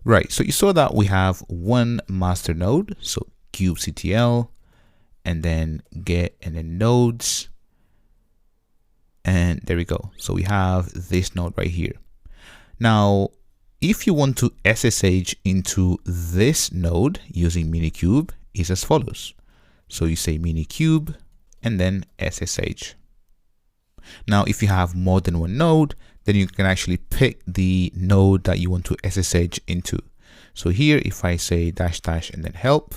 Right, so you saw that we have one master node, so kubectl, and then get and then nodes, and there we go. So we have this node right here. Now, if you want to SSH into this node using Minikube, is as follows. So you say Minikube and then SSH. Now, if you have more than one node, then you can actually pick the node that you want to SSH into. So here, if I say dash dash and then help,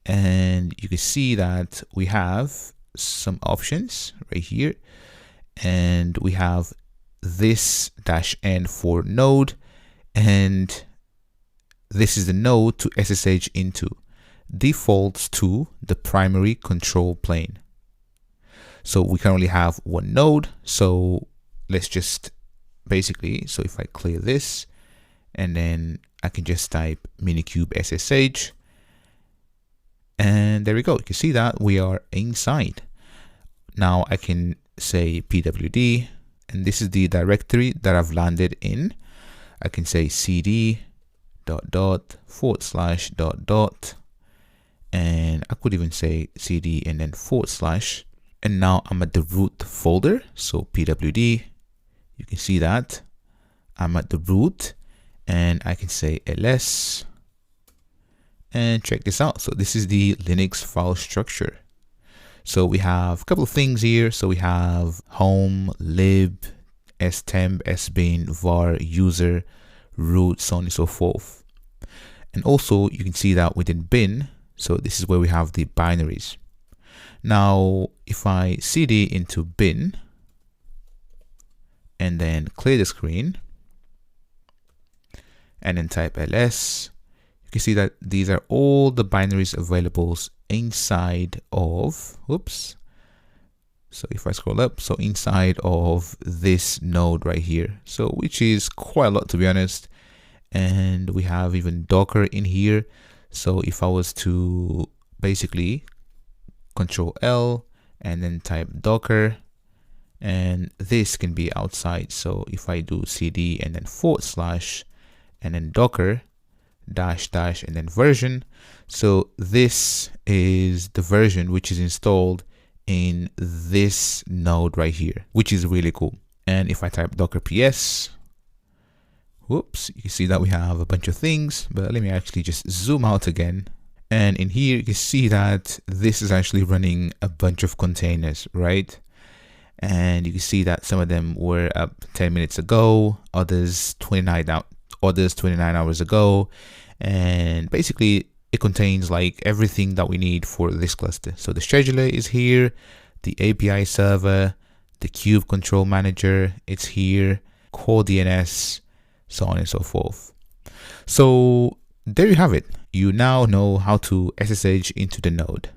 and you can see that we have some options right here, and we have this -n for node, and this is the node to SSH into. Defaults to the primary control plane. So we currently have one node, so let's just basically, so if I clear this, and then I can just type minikube SSH, and there we go. You can see that we are inside. Now I can say pwd, and this is the directory that I've landed in. I can say cd ... /... and I could even say cd and then /... and now I'm at the root folder. So pwd, you can see that I'm at the root, and I can say ls, and check this out. So this is the Linux file structure. So we have a couple of things here. So we have home, lib, stemp, sbin, var, user, root, so on and so forth. And also you can see that within bin, so this is where we have the binaries. Now, if I cd into bin and then clear the screen and then type ls, you can see that these are all the binaries available inside of, oops. So if I scroll up, so inside of this node right here, so which is quite a lot, to be honest. And we have even Docker in here. So if I was to basically Control L and then type Docker, and this can be outside. So if I do cd and then / and then Docker -- and then version. So this is the version which is installed in this node right here, which is really cool. And if I type docker ps, whoops, you can see that we have a bunch of things, but let me actually just zoom out again. And in here, you can see that this is actually running a bunch of containers, right? And you can see that some of them were up 10 minutes ago, others 29 hours ago. And basically it contains like everything that we need for this cluster. So the scheduler is here, the API server, the kube control manager, it's here, core DNS, so on and so forth. So there you have it. You now know how to SSH into the node.